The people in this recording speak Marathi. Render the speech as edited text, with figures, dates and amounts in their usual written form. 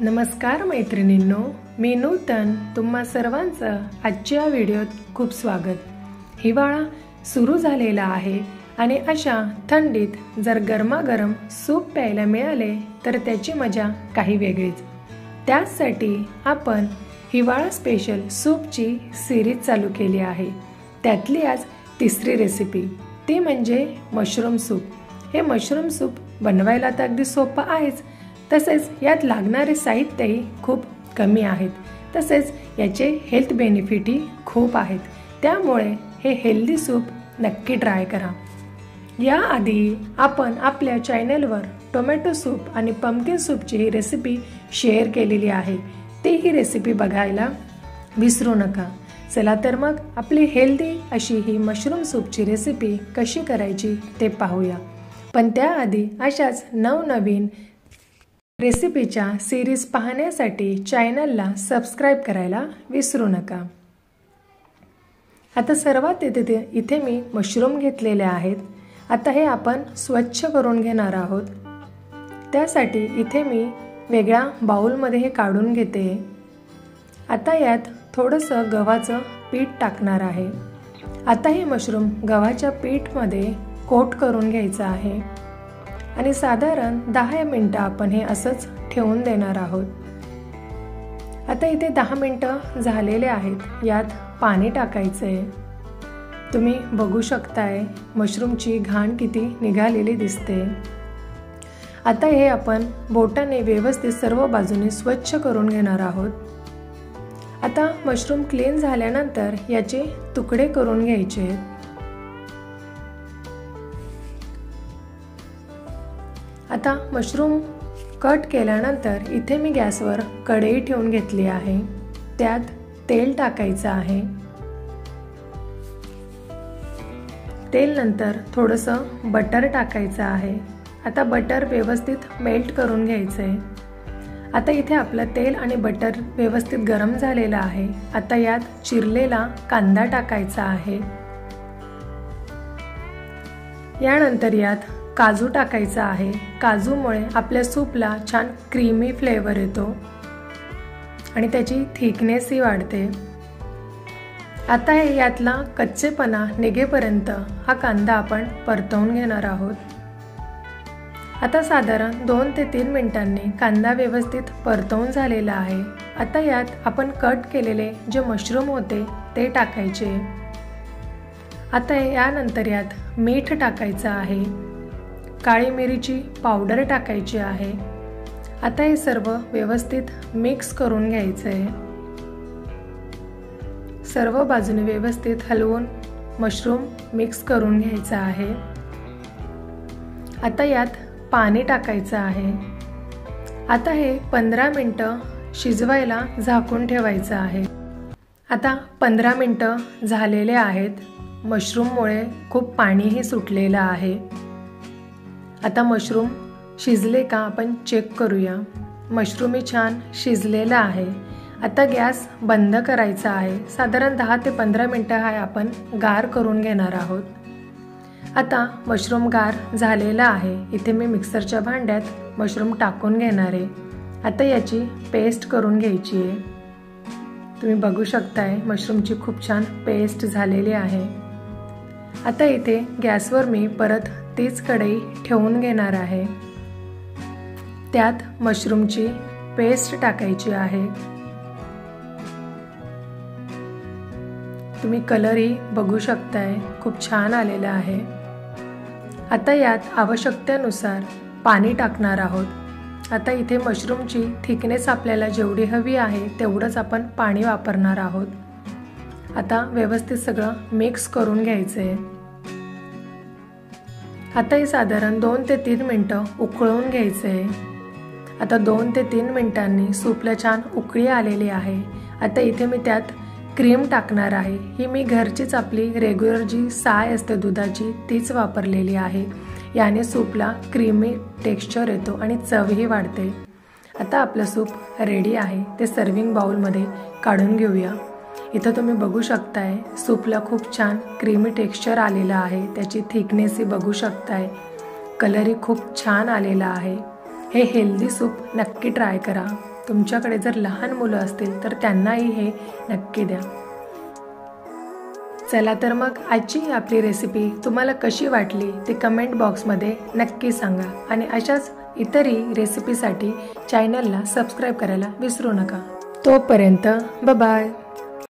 नमस्कार मैत्रिणींनो, मी नूतन तुम्हा सर्वांचं आजच्या व्हिडिओत खूप स्वागत। हिवाळा सुरू झालेला आहे आणि अशा थंडीत जर गरमागरम सूप प्यायला मिळाले तर त्याची मजा काही वेगळीच। त्यासाठी आपण हिवाळा स्पेशल सूपची सिरीज चालू केली आहे। त्यातली आज तिसरी रेसिपी ती म्हणजे मशरूम सूप। हे मशरूम सूप बनवायला तर अगदी सोपं आहेच, तसेच यात लागणारे साहित्यही खूप कमी आहेत। तसेच याचे हेल्थ बेनिफिटही खूप आहेत। त्यामुळे हे हेल्दी सूप नक्की ट्राय करा। याआधी आपण आपल्या चॅनलवर टोमॅटो सूप आणि पंपकिन सूपची ही रेसिपी शेअर केलेली आहे। ही रेसिपी बघायला विसरू नका। चला तर मग आपली हेल्दी अशी ही मशरूम सूपची रेसिपी कशी करायची ते पाहूया। पण त्याआधी अशाच नवनवीन रेसिपीच्या सिरीज पाहण्यासाठी चॅनलला सबस्क्राइब करायला विसरू नका। आता सर्वात इथे मी मशरूम घेतलेले आहेत। आता हे आपण स्वच्छ करून घेणार आहोत। त्यासाठी इथे मी वेगळ्या बाउलमध्ये हे काढून घेते। आता यात थोडंसं गव्हाचं पीठ टाकणार आहे। आता हे मशरूम गव्हाच्या पीठमध्ये कोट करून घ्यायचं आहे आणि साधारण 10 मिनिटं आपण हे असंच ठेवून देणार आहोत। आता इथे 10 मिनिटं झालेले आहेत। यात पाणी टाकायचं आहे। तुम्ही बघू शकताय मशरूमची घाण किती निघालेली दिसते। आता हे आपण बोटाने व्यवस्थित सर्व बाजूने स्वच्छ करून घेणार आहोत। आता मशरूम क्लीन झाल्यानंतर याचे तुकडे करून घ्यायचे आहेत। आता मशरूम कट केल्यानंतर इथे मी गॅसवर कढई ठेवून घेतली आहे। त्यात तेल टाकायचं आहे। तेल नंतर थोडंसं बटर टाकायचं आहे। आता बटर व्यवस्थित मेल्ट करून घ्यायचं आहे। आता इथे आपलं तेल आणि बटर व्यवस्थित गरम झालेलं आहे। आता यात चिरलेला कांदा टाकायचा आहे। यानंतर यात काजू टाकायचा आहे। काजूमुळे आपल्या सूपला छान क्रीमी फ्लेवर येतो आणि त्याची थिकनेसही वाढते। आता हे यातला कच्चेपणा निघेपर्यंत हा कांदा आपण परतवून घेणार आहोत। आता साधारण 2 ते 3 मिनिटांनी कांदा व्यवस्थित परतवून झालेला आहे। आता यात आपण कट केलेले जे मशरूम होते ते टाकायचे। आता यानंतर यात मीठ टाकायचं आहे। काळी मिरीची पावडर टाकायची आहे। आता हे सर्व व्यवस्थित मिक्स करून घ्यायचं आहे। सर्व बाजूने व्यवस्थित हलवून मशरूम मिक्स करून घ्यायचा आहे। आता यात पाणी टाकायचं आहे। आता हे 15 मिनिटं शिजवायला झाकून ठेवायचं आहे। आता 15 मिनिटं झालेले आहेत। मशरूममुळे खूप पाणीही सुटलेलं आहे। आता मशरूम शिजले का आपण चेक करूया। मशरूम ही छान शिजलेला आहे। आता गॅस बंद करायचा आहे। साधारण 10 ते 15 मिनिटं हा आपण गार करून घेणार आहोत। आता मशरूम गार झालेला आहे। इथे मी मिक्सरच्या भांड्यात मशरूम टाकून घेणार आहे। आता याची पेस्ट करून घ्यायची आहे। तुम्ही बघू शकताय मशरूमची खूप छान पेस्ट झालेली आहे। आता इथे गॅसवर मी परत तीच कढई ठेवून घेणार आहे। त्यात मशरूमची पेस्ट टाकायची आहे। तुम्ही कलरही बघू शकताय खूप छान आलेला आहे। आता यात आवश्यकतेनुसार पाणी टाकणार आहोत। आता इथे मशरूमची थिकनेस आपल्याला जेवढी हवी आहे तेवढंच आपण पाणी वापरणार आहोत। आता व्यवस्थित सगळं मिक्स करून घ्यायचंय। आता हे साधारण 2 ते 3 मिनिटं उकळून घ्यायचंय। आता 2 ते 3 मिनिटांनी सूपला छान उकळी आलेली आहे। आता इथे मी त्यात क्रीम टाकणार आहे। ही मी घरचीच आपली रेग्युलर जी साय असते दुधाची तीच वापरलेली आहे। याने सूपला क्रीमी टेक्स्चर येतो आणि चवही वाढते। आता आपलं सूप रेडी आहे। ते सर्विंग बाउलमध्ये काढून घेऊया। इथं तुम्ही बघू शकताय सूपला खूप छान क्रीमी टेक्स्चर आलेलं आहे। त्याची थिकनेसही बघू शकताय। कलरही खूप छान आलेला आहे। हे हेल्दी सूप नक्की ट्राय करा। तुमच्याकडे जर लहान मुलं असतील तर त्यांनाही हे नक्की द्या। चला तर मग आजची आपली रेसिपी तुम्हाला कशी वाटली ते कमेंट बॉक्समध्ये नक्की सांगा आणि अशाच इतरही रेसिपीसाठी चॅनलला सबस्क्राईब करायला विसरू नका। तोपर्यंत बाय बाय।